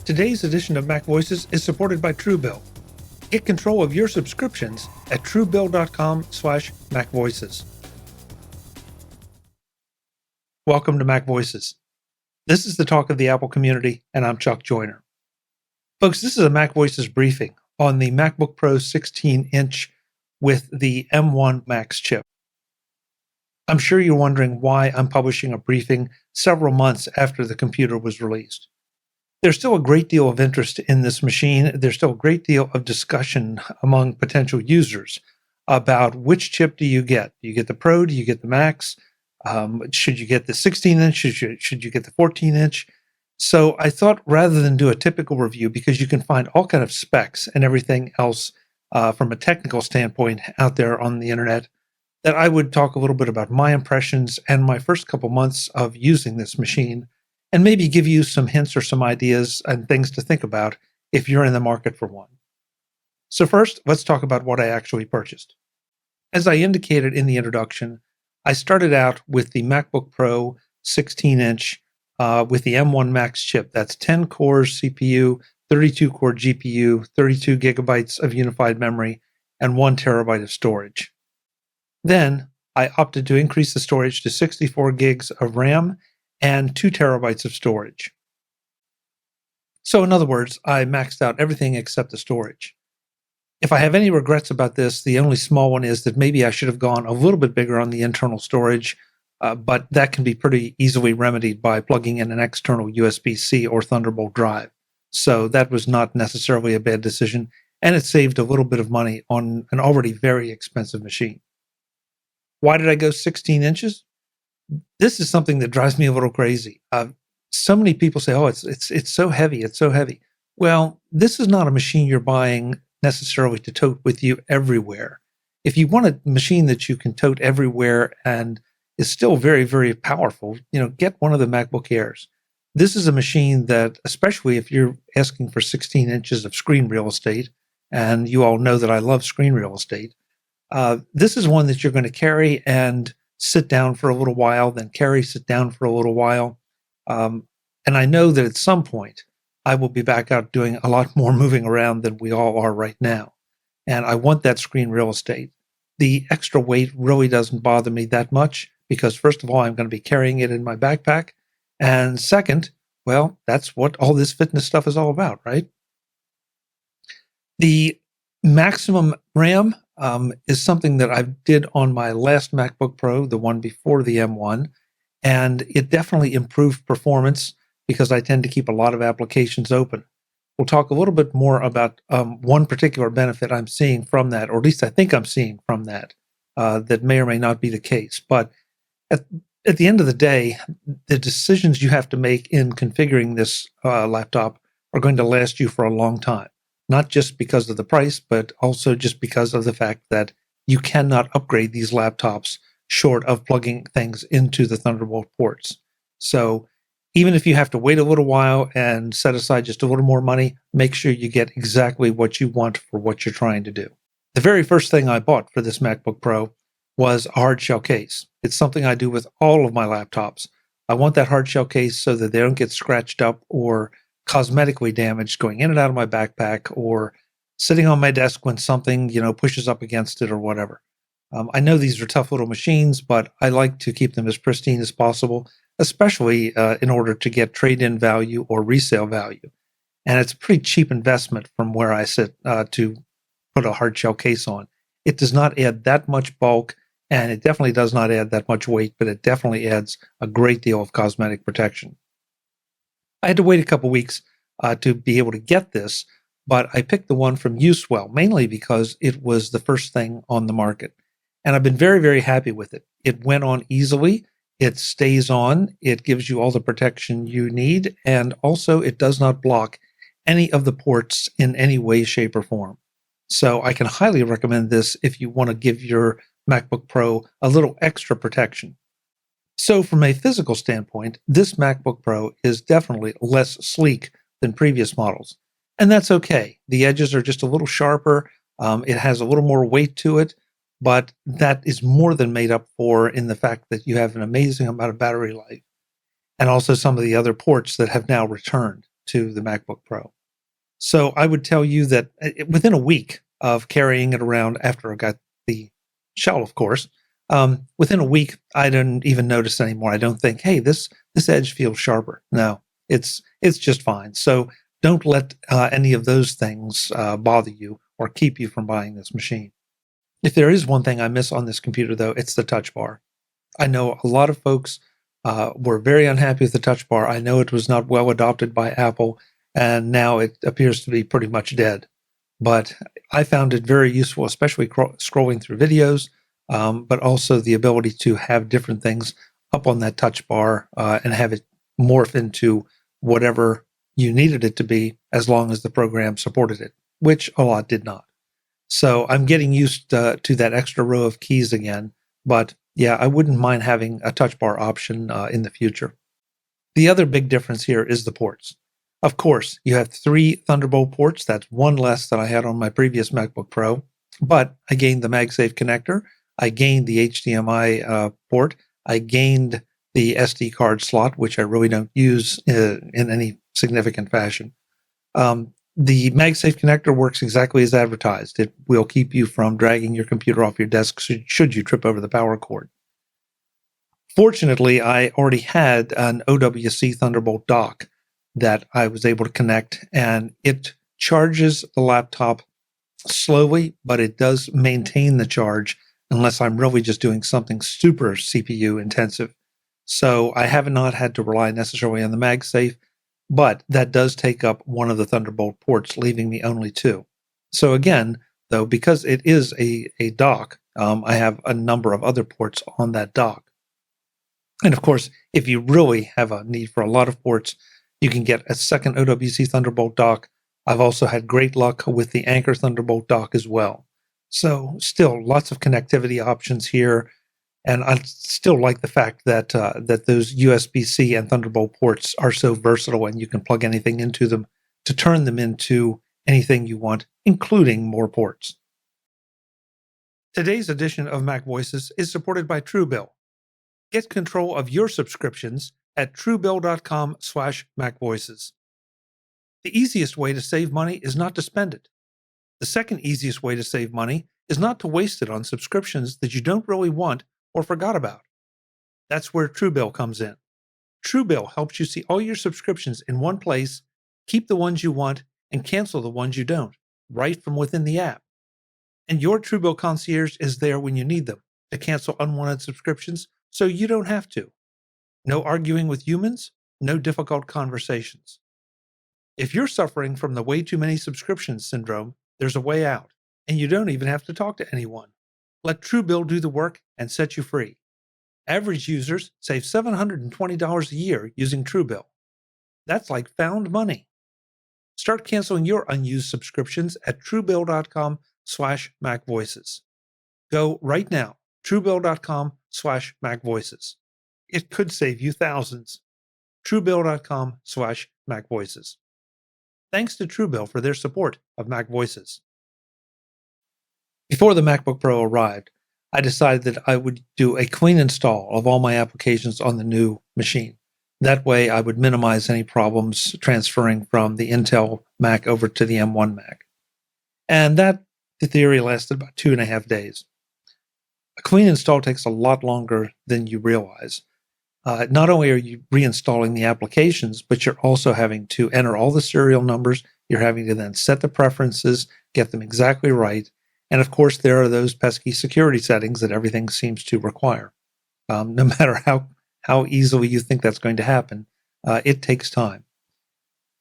Today's edition of MacVoices is supported by Truebill. Get control of your subscriptions at truebill.com/MacVoices. Welcome to MacVoices. This is the talk of the Apple community, and I'm Chuck Joyner. Folks, this is a MacVoices briefing on the MacBook Pro 16-inch with the M1 Max chip. I'm sure you're wondering why I'm publishing a briefing several months after the computer was released. There's still a great deal of interest in this machine. There's still a great deal of discussion among potential users about which chip do you get. Do you get the Pro? Do you get the Max? Should you get the 16-inch? Should you get the 14-inch? So I thought rather than do a typical review, because you can find all kind of specs and everything else from a technical standpoint out there on the internet, that I would talk a little bit about my impressions and my first couple months of using this machine, and maybe give you some hints or some ideas and things to think about if you're in the market for one. So first, let's talk about what I actually purchased. As I indicated in the introduction, I started out with the MacBook Pro 16-inch with the M1 Max chip. That's 10 cores CPU, 32 core GPU, 32 gigabytes of unified memory, and 1 terabyte of storage. Then I opted to increase the storage to 64 gigs of RAM and 2 terabytes of storage. So in other words, I maxed out everything except the storage. If I have any regrets about this, the only small one is that maybe I should have gone a little bit bigger on the internal storage, but that can be pretty easily remedied by plugging in an external USB-C or Thunderbolt drive. So that was not necessarily a bad decision, and it saved a little bit of money on an already very expensive machine. Why did I go 16 inches? This is something that drives me a little crazy. So many people say, "Oh, it's so heavy. It's so heavy." Well, this is not a machine you're buying necessarily to tote with you everywhere. If you want a machine that you can tote everywhere and is still very, very powerful, get one of the MacBook Airs. This is a machine that, especially if you're asking for 16 inches of screen real estate, and you all know that I love screen real estate, this is one that you're going to carry and sit down for a little while, then carry, sit down for a little while. And I know that at some point I will be back out doing a lot more moving around than we all are right now. And I want that screen real estate. The extra weight really doesn't bother me that much because, first of all, I'm going to be carrying it in my backpack. And second, well, that's what all this fitness stuff is all about, right? The maximum RAM is something that I did on my last MacBook Pro, the one before the M1, and it definitely improved performance because I tend to keep a lot of applications open. We'll talk a little bit more about one particular benefit I'm seeing from that, or at least I think I'm seeing from that, that may or may not be the case. But at the end of the day, the decisions you have to make in configuring this laptop are going to last you for a long time. Not just because of the price, but also just because of the fact that you cannot upgrade these laptops short of plugging things into the Thunderbolt ports. So even if you have to wait a little while and set aside just a little more money, make sure you get exactly what you want for what you're trying to do. The very first thing I bought for this MacBook Pro was a hard shell case. It's something I do with all of my laptops. I want that hard shell case so that they don't get scratched up or cosmetically damaged going in and out of my backpack or sitting on my desk when something, pushes up against it or whatever. I know these are tough little machines, but I like to keep them as pristine as possible, especially in order to get trade-in value or resale value. And it's a pretty cheap investment from where I sit to put a hard shell case on. It does not add that much bulk, and it definitely does not add that much weight, but it definitely adds a great deal of cosmetic protection. I had to wait a couple weeks to be able to get this, but I picked the one from UESWILL, mainly because it was the first thing on the market. And I've been very, very happy with it. It went on easily. It stays on. It gives you all the protection you need. And also, it does not block any of the ports in any way, shape, or form. So I can highly recommend this if you want to give your MacBook Pro a little extra protection. So from a physical standpoint, this MacBook Pro is definitely less sleek than previous models. And that's okay. The edges are just a little sharper. It has a little more weight to it, but that is more than made up for in the fact that you have an amazing amount of battery life and also some of the other ports that have now returned. to the MacBook Pro. So I would tell you that within a week of carrying it around after I got the shell, of course, within a week, I didn't even notice anymore. I don't think, hey, this edge feels sharper. No, it's just fine. So don't let any of those things bother you or keep you from buying this machine. If there is one thing I miss on this computer, though, it's the touch bar. I know a lot of folks were very unhappy with the touch bar. I know it was not well adopted by Apple, and now it appears to be pretty much dead. But I found it very useful, especially scrolling through videos, but also the ability to have different things up on that touch bar and have it morph into whatever you needed it to be, as long as the program supported it, which a lot did not. So I'm getting used to that extra row of keys again, but yeah, I wouldn't mind having a touch bar option in the future. The other big difference here is the ports. Of course, you have 3 Thunderbolt ports. That's one less than I had on my previous MacBook Pro, but I gained the MagSafe connector. I gained the HDMI port. I gained the SD card slot, which I really don't use in any significant fashion. The MagSafe connector works exactly as advertised. It will keep you from dragging your computer off your desk should you trip over the power cord. Fortunately, I already had an OWC Thunderbolt dock that I was able to connect, and it charges the laptop slowly, but it does maintain the charge unless I'm really just doing something super CPU intensive. So I have not had to rely necessarily on the MagSafe, but that does take up one of the Thunderbolt ports, leaving me only 2. So again, though, because it is a dock, I have a number of other ports on that dock. And of course, if you really have a need for a lot of ports, you can get a second OWC Thunderbolt dock. I've also had great luck with the Anker Thunderbolt dock as well. So still lots of connectivity options here. And I still like the fact that that those USB-C and Thunderbolt ports are so versatile, and you can plug anything into them to turn them into anything you want, including more ports. Today's edition of MacVoices is supported by Truebill. Get control of your subscriptions at truebill.com/MacVoices. The easiest way to save money is not to spend it. The second easiest way to save money is not to waste it on subscriptions that you don't really want or forgot about. That's where Truebill comes in. Truebill helps you see all your subscriptions in one place, keep the ones you want, and cancel the ones you don't, right from within the app. And your Truebill concierge is there when you need them to cancel unwanted subscriptions, so you don't have to. No arguing with humans, no difficult conversations. If you're suffering from the way too many subscriptions syndrome, there's a way out, and you don't even have to talk to anyone. Let Truebill do the work and set you free. Average users save $720 a year using Truebill. That's like found money. Start canceling your unused subscriptions at truebill.com/MacVoices. Go right now, truebill.com/MacVoices. It could save you thousands. truebill.com/MacVoices. Thanks to Truebill for their support of MacVoices. Before the MacBook Pro arrived, I decided that I would do a clean install of all my applications on the new machine. That way I would minimize any problems transferring from the Intel Mac over to the M1 Mac. And that, the theory, lasted about 2.5 days. A clean install takes a lot longer than you realize. Not only are you reinstalling the applications, but you're also having to enter all the serial numbers. You're having to then set the preferences, get them exactly right. And of course, there are those pesky security settings that everything seems to require. No matter how easily you think that's going to happen, it takes time.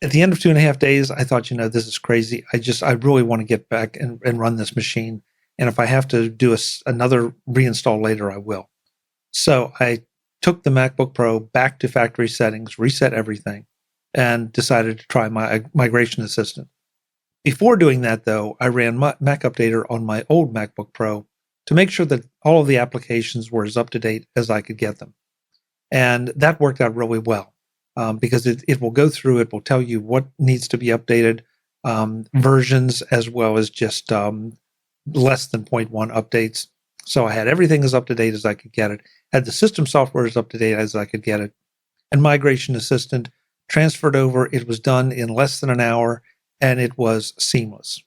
At the end of 2.5 days, I thought, this is crazy. I really want to get back and run this machine. And if I have to do another reinstall later, I will. So I took the MacBook Pro back to factory settings, reset everything, and decided to try my migration assistant. Before doing that, though, I ran Mac Updater on my old MacBook Pro to make sure that all of the applications were as up-to-date as I could get them. And that worked out really well because it will go through, it will tell you what needs to be updated, versions, as well as just less than 0.1 updates. So I had everything as up-to-date as I could get it, had the system software as up-to-date as I could get it, and Migration Assistant transferred over. It was done in less than an hour, and it was seamless.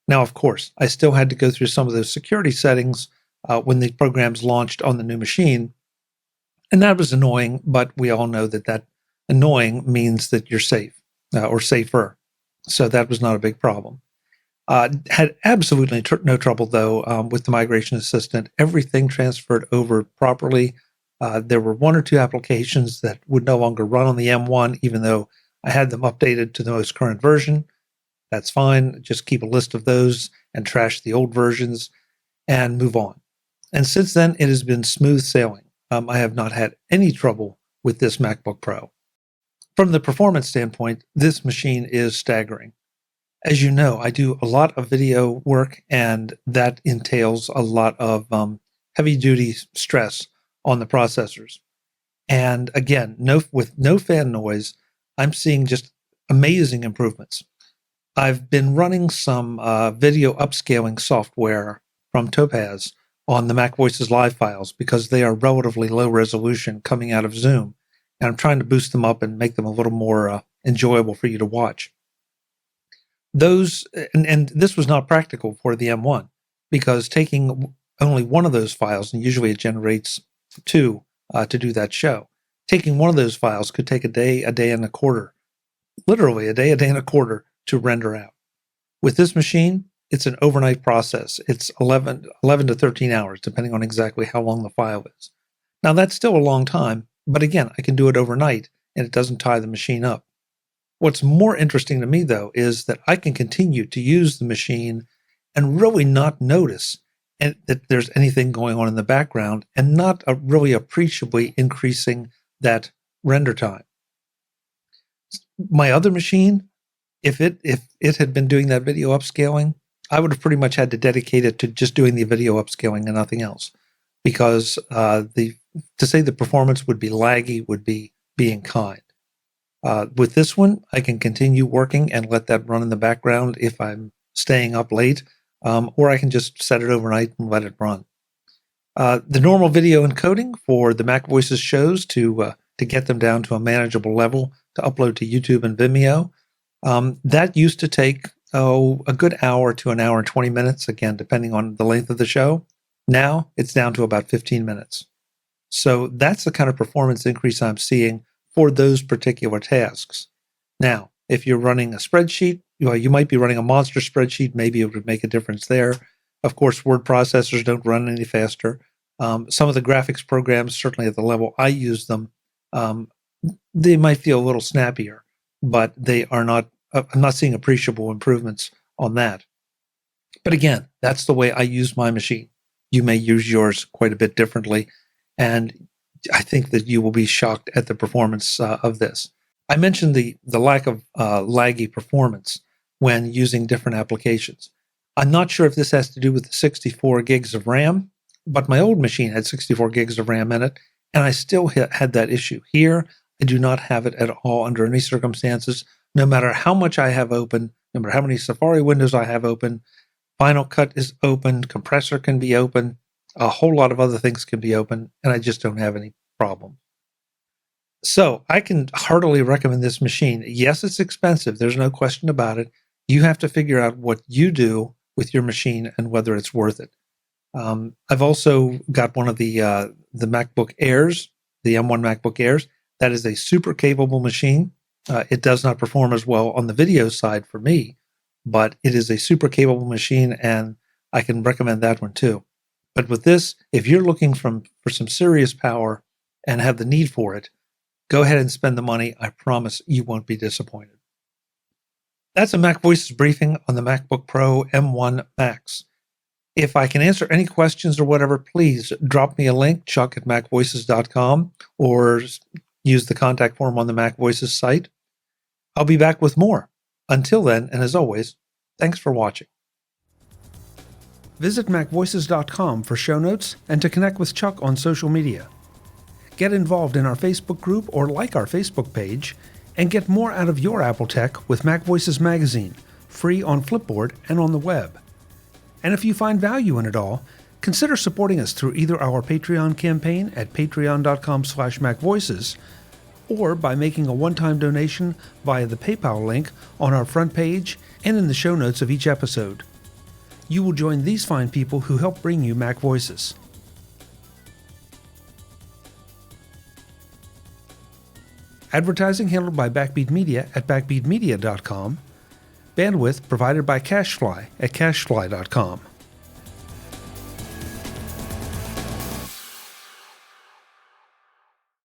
Now, of course, I still had to go through some of those security settings when the programs launched on the new machine, and that was annoying, but we all know that annoying means that you're safe or safer. So that was not a big problem. Had absolutely no trouble, though, with the migration assistant. Everything transferred over properly. There were one or two applications that would no longer run on the M1, even though I had them updated to the most current version. That's fine. Just keep a list of those and trash the old versions and move on. And since then, it has been smooth sailing. I have not had any trouble with this MacBook Pro. From the performance standpoint, this machine is staggering. As you know, I do a lot of video work, and that entails a lot of heavy-duty stress on the processors. And again, with no fan noise, I'm seeing just amazing improvements. I've been running some video upscaling software from Topaz on the MacVoices live files because they are relatively low resolution coming out of Zoom. And I'm trying to boost them up and make them a little more enjoyable for you to watch. Those, and this was not practical for the M1 because taking only one of those files, and usually it generates two to do that show, taking one of those files could take a day and a quarter, literally a day and a quarter to render out. With this machine, it's an overnight process. It's 11 to 13 hours, depending on exactly how long the file is. Now, that's still a long time, but again, I can do it overnight, and it doesn't tie the machine up. What's more interesting to me, though, is that I can continue to use the machine and really not notice that there's anything going on in the background and not really appreciably increasing that render time. My other machine, if it had been doing that video upscaling, I would have pretty much had to dedicate it to just doing the video upscaling and nothing else, because to say the performance would be laggy would be being kind. With this one, I can continue working and let that run in the background if I'm staying up late, or I can just set it overnight and let it run. The normal video encoding for the MacVoices shows to get them down to a manageable level to upload to YouTube and Vimeo, that used to take a good hour to an hour and 20 minutes, again, depending on the length of the show. Now it's down to about 15 minutes. So that's the kind of performance increase I'm seeing for those particular tasks. Now, if you're running a spreadsheet, you might be running a monster spreadsheet. Maybe it would make a difference there. Of course, word processors don't run any faster. Some of the graphics programs, certainly at the level I use them, they might feel a little snappier, but they are not. I'm not seeing appreciable improvements on that. But again, that's the way I use my machine. You may use yours quite a bit differently, and I think that you will be shocked at the performance of this. I mentioned the lack of laggy performance when using different applications. I'm not sure if this has to do with the 64 gigs of RAM, but my old machine had 64 gigs of RAM in it, and I still had that issue. Here, I do not have it at all under any circumstances, no matter how much I have open, no matter how many Safari windows I have open. Final Cut is open, Compressor can be open, a whole lot of other things can be open, and I just don't have any problem. So I can heartily recommend this machine. Yes, it's expensive. There's no question about it. You have to figure out what you do with your machine and whether it's worth it. I've also got one of the MacBook Airs, the M1 MacBook Airs. That is a super capable machine. It does not perform as well on the video side for me, but it is a super capable machine, and I can recommend that one too. But with this, if you're looking for some serious power and have the need for it, go ahead and spend the money. I promise you won't be disappointed. That's a MacVoices briefing on the MacBook Pro M1 Max. If I can answer any questions or whatever, please drop me a link, chuck@macvoices.com, or use the contact form on the MacVoices site. I'll be back with more. Until then, and as always, thanks for watching. Visit macvoices.com for show notes and to connect with Chuck on social media. Get involved in our Facebook group or like our Facebook page, and get more out of your Apple tech with MacVoices Magazine, free on Flipboard and on the web. And if you find value in it all, consider supporting us through either our Patreon campaign at patreon.com/MacVoices or by making a one-time donation via the PayPal link on our front page and in the show notes of each episode. You will join these fine people who help bring you Mac Voices. Advertising handled by Backbeat Media at backbeatmedia.com. Bandwidth provided by CacheFly at cachefly.com.